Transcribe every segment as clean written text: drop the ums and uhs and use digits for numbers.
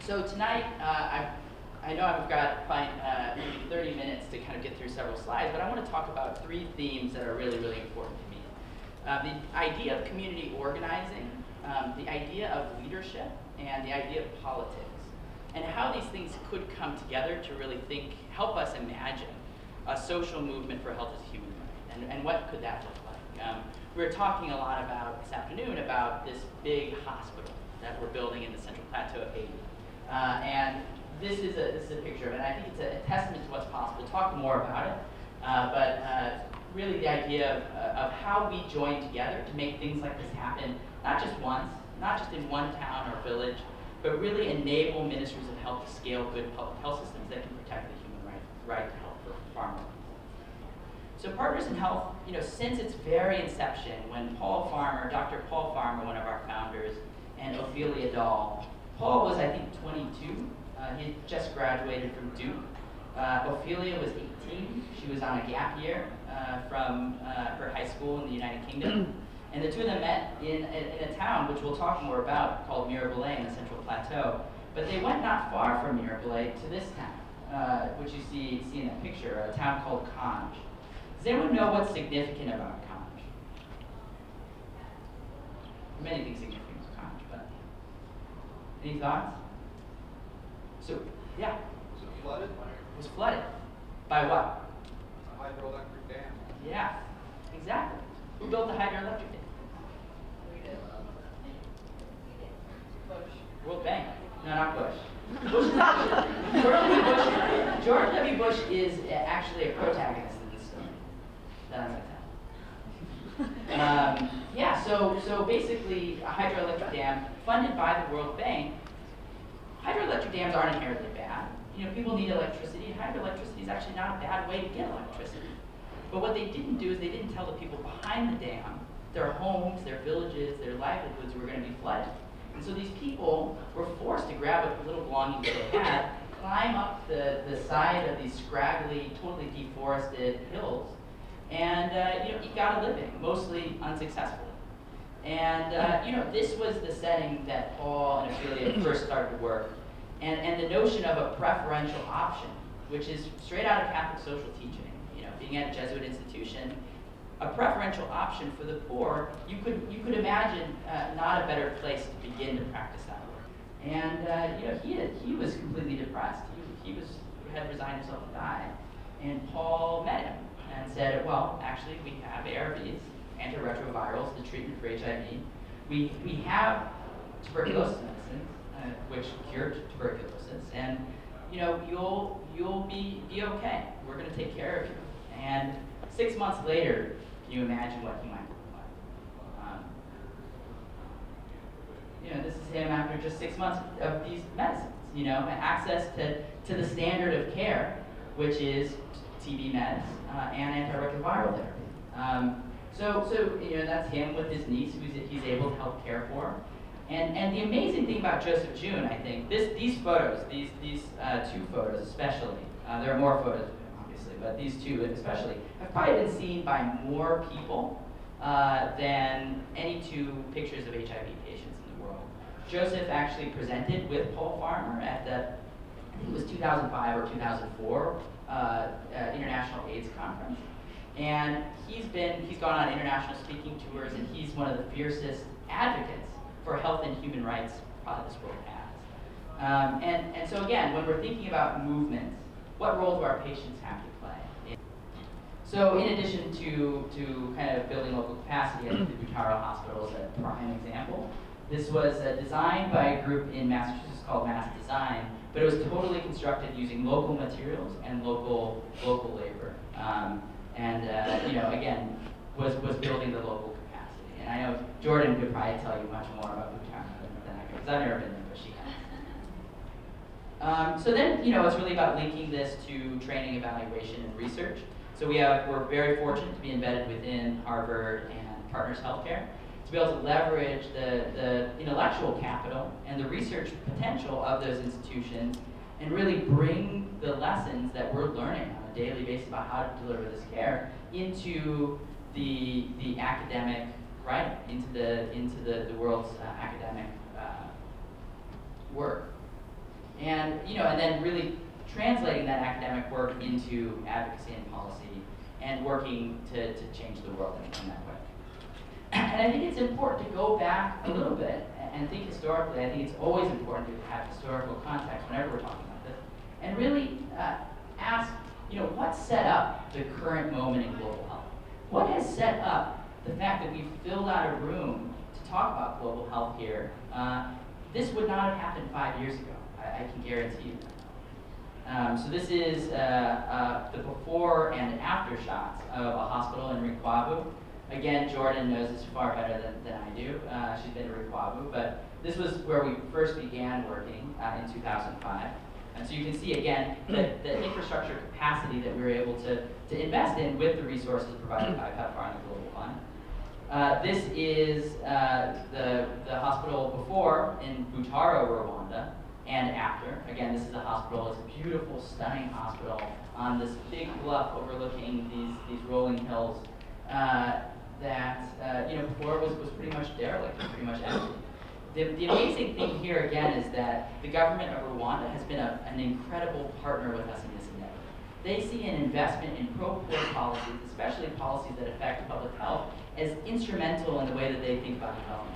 So tonight, I know I've got probably maybe 30 minutes to kind of get through several slides, but I want to talk about three themes that are really, really important to me. The idea of community organizing, the idea of leadership, and the idea of politics, and how these things could come together to really help us imagine a social movement for health as a human right, and what could that look like. We were talking a lot about this afternoon about this big hospital that we're building in the Central Plateau of Haiti. And this is a picture of it. I think it's a testament to what's possible. We'll talk more about it. But really the idea of how we join together to make things like this happen, not just once, not just in one town or village, but really enable ministries of health to scale good public health systems that can protect the human right to health for far more people. So Partners in Health, since its very inception, when Dr. Paul Farmer, one of our founders, and Ophelia Dahl. Paul was, I think, 22. He had just graduated from Duke. Ophelia was 18. She was on a gap year from her high school in the United Kingdom. And the two of them met in a town, which we'll talk more about, called Mirabelet in the Central Plateau. But they went not far from Mirabelet to this town, which you see in that picture, a town called Conge. Does anyone know what's significant about Conge? Many things significant. Any thoughts? So, yeah. Was it flooded? It was flooded. By what? A hydroelectric dam. Yeah, exactly. Who built the hydroelectric dam? We did. Bush. World Bank. No, not Bush. Bush is actually, George W. Bush is actually a protagonist in this story that I'm going to tell. Yeah, so basically a hydroelectric dam funded by the World Bank. Hydroelectric dams aren't inherently bad. People need electricity, and hydroelectricity is actually not a bad way to get electricity. But what they didn't do is they didn't tell the people behind the dam their homes, their villages, their livelihoods were going to be flooded. And so these people were forced to grab what little belongings they had, climb up the side of these scraggly, totally deforested hills, and eke out a living, mostly unsuccessfully. And this was the setting that Paul and Ophelia first started to work. And the notion of a preferential option, which is straight out of Catholic social teaching, being at a Jesuit institution, a preferential option for the poor, you could imagine not a better place to begin to practice that work. And he was completely depressed. He had resigned himself to die. And Paul met him and said, well, actually, we have ARVs, antiretrovirals, the treatment for HIV. We have tuberculosis medicines, which cured tuberculosis, and you'll be okay. We're going to take care of you. And 6 months later, can you imagine what he might look like? This is him after just 6 months of these medicines. Access to the standard of care, which is TB meds and antiretroviral therapy. So that's him with his niece, who he's able to help care for. And the amazing thing about Joseph June, I think, these photos, these two photos especially, there are more photos of him obviously, but these two especially, have probably been seen by more people than any two pictures of HIV patients in the world. Joseph actually presented with Paul Farmer at the, I think it was 2005 or 2004 International AIDS Conference. And he's gone on international speaking tours, and he's one of the fiercest advocates for health and human rights probably this world has. And so again, when we're thinking about movements, what role do our patients have to play? So in addition to kind of building local capacity, I think the Butaro Hospital is a prime example. This was designed by a group in Massachusetts called Mass Design, but it was totally constructed using local materials and local labor. Again, was building the local capacity. And I know Jordan could probably tell you much more about Butaro than I could, because I've never been there, but she has. So then, it's really about linking this to training, evaluation, and research. So we're very fortunate to be embedded within Harvard and Partners Healthcare to be able to leverage the intellectual capital and the research potential of those institutions and really bring the lessons that we're learning on a daily basis about how to deliver this care into the academic, right, into the world's academic work. And, and then really translating that academic work into advocacy and policy and working to change the world in that way. And I think it's important to go back a little bit and think historically. I think it's always important to have historical context whenever we're talking about this, and really ask, what set up the current moment in global health? What has set up the fact that we've filled out a room to talk about global health here? This would not have happened 5 years ago. I can guarantee you that. So this is the before and after shots of a hospital in Rikwabu. Again, Jordan knows this far better than I do. She's been to Rikwabu, but this was where we first began working in 2005. And so you can see, again, the infrastructure capacity that we were able to invest in with the resources provided by PEPFAR and the Global Fund. This is the hospital before in Butaro, Rwanda, and after. Again, this is a hospital. It's a beautiful, stunning hospital on this big bluff overlooking these rolling hills that before was pretty much derelict, pretty much empty. The amazing thing here again is that the government of Rwanda has been an incredible partner with us in this endeavor. They see an investment in pro-poor policies, especially policies that affect public health, as instrumental in the way that they think about development.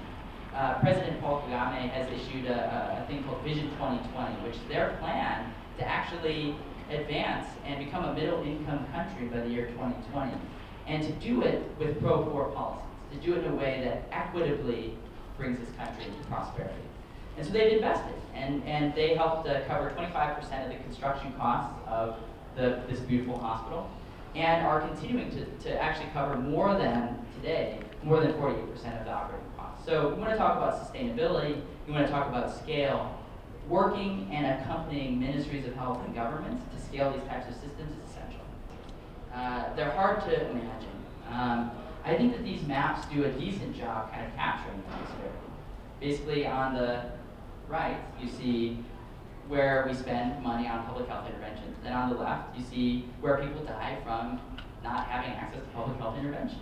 President Paul Kagame has issued a thing called Vision 2020, which is their plan to actually advance and become a middle-income country by the year 2020, and to do it with pro-poor policies, to do it in a way that equitably brings this country into prosperity. And so they've invested, and they helped cover 25% of the construction costs of this beautiful hospital, and are continuing to actually cover more than 48% of the operating costs. So we want to talk about sustainability, we want to talk about scale. Working and accompanying ministries of health and governments to scale these types of systems is essential. They're hard to imagine. I think that these maps do a decent job kind of capturing the disparity. Basically, on the right, you see where we spend money on public health interventions. Then on the left, you see where people die from not having access to public health intervention.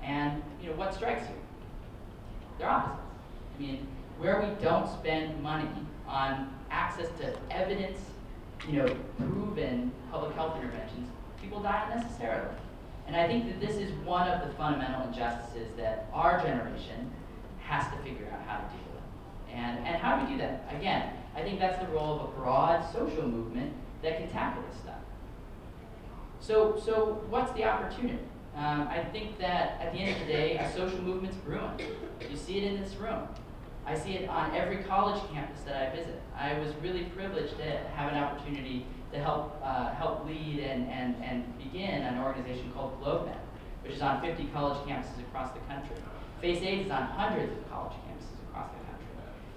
And what strikes you? They're opposites. I mean, where we don't spend money on access to evidence, proven public health interventions, people die unnecessarily. And I think that this is one of the fundamental injustices that our generation has to figure out how to deal with. And how do we do that? Again, I think that's the role of a broad social movement that can tackle this stuff. So what's the opportunity? I think that at the end of the day, a social movement's brewing. You see it in this room. I see it on every college campus that I visit. I was really privileged to have an opportunity to help lead and begin an organization called GlobeNet, which is on 50 college campuses across the country. Face AIDS is on hundreds of college campuses across the country.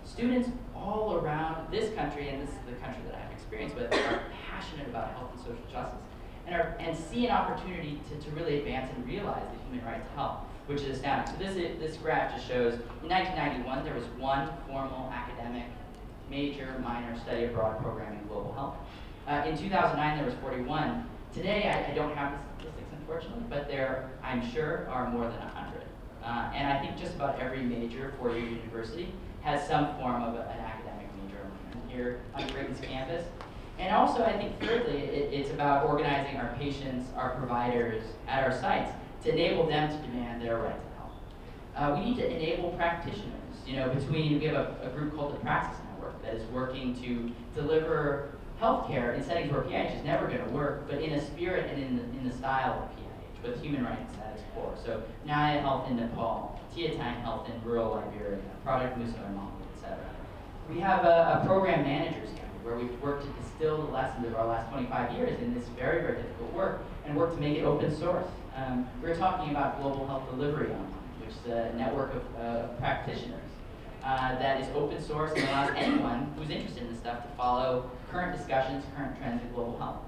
Students all around this country, and this is the country that I have experience with, are passionate about health and social justice, and see an opportunity to really advance and realize the human right to health, which is astounding. So this graph just shows, in 1991, there was one formal academic major, minor, study abroad program in global health. In 2009, there was 41. Today, I don't have the statistics, unfortunately, but there, I'm sure, are more than 100. And I think just about every major four-year university has some form of an academic major here on Creighton's campus. And also, I think, thirdly, it's about organizing our patients, our providers at our sites to enable them to demand their right to health. We need to enable practitioners. We have a group called the Praxis Network that is working to deliver healthcare in settings where PIH is never going to work, but in a spirit and in the style of PIH, with human rights at its core. So Naya Health in Nepal, Tiatang Health in rural Liberia, Project Musa in Mali, etc. We have a program managers council where we've worked to distill the lessons of our last 25 years in this very, very difficult work and work to make it open source. We're talking about Global Health Delivery Online, which is a network of practitioners that is open source and allows anyone who's interested in this stuff to follow current discussions, current trends in global health.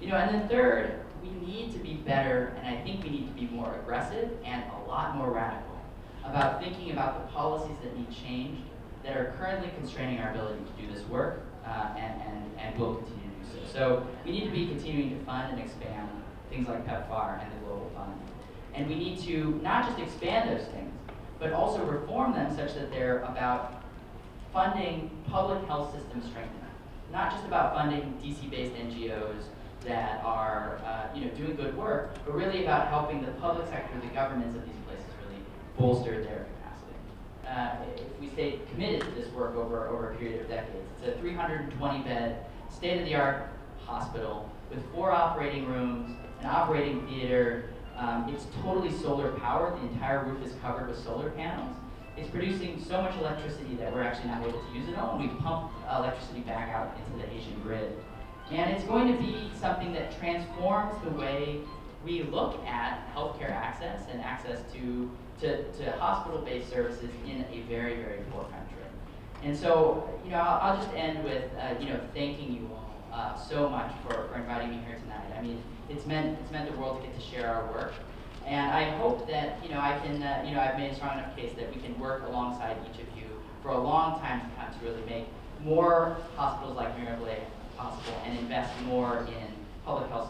And then third, we need to be better, and I think we need to be more aggressive and a lot more radical about thinking about the policies that need change that are currently constraining our ability to do this work, and will continue to do so. So we need to be continuing to fund and expand things like PEPFAR and the Global Fund. And we need to not just expand those things, but also reform them such that they're about funding public health system strengthening. not just about funding DC-based NGOs that are doing good work, but really about helping the public sector, the governments of these places really bolster their capacity. If we stay committed to this work over a period of decades, it's a 320-bed, state-of-the-art hospital with 4 operating rooms, an operating theater. It's totally solar powered. The entire roof is covered with solar panels. It's producing so much electricity that we're actually not able to use it all, and we pump electricity back out into the Haitian grid. And it's going to be something that transforms the way we look at healthcare access and access to hospital-based services in a very, very poor country. And so, I'll just end with, thanking you all so much for inviting me here tonight. I mean, it's meant the world to get to share our work. And I hope that, I can, I've made a strong enough case that we can work alongside each of you for a long time to come to really make more hospitals like Miracle possible and invest more in public health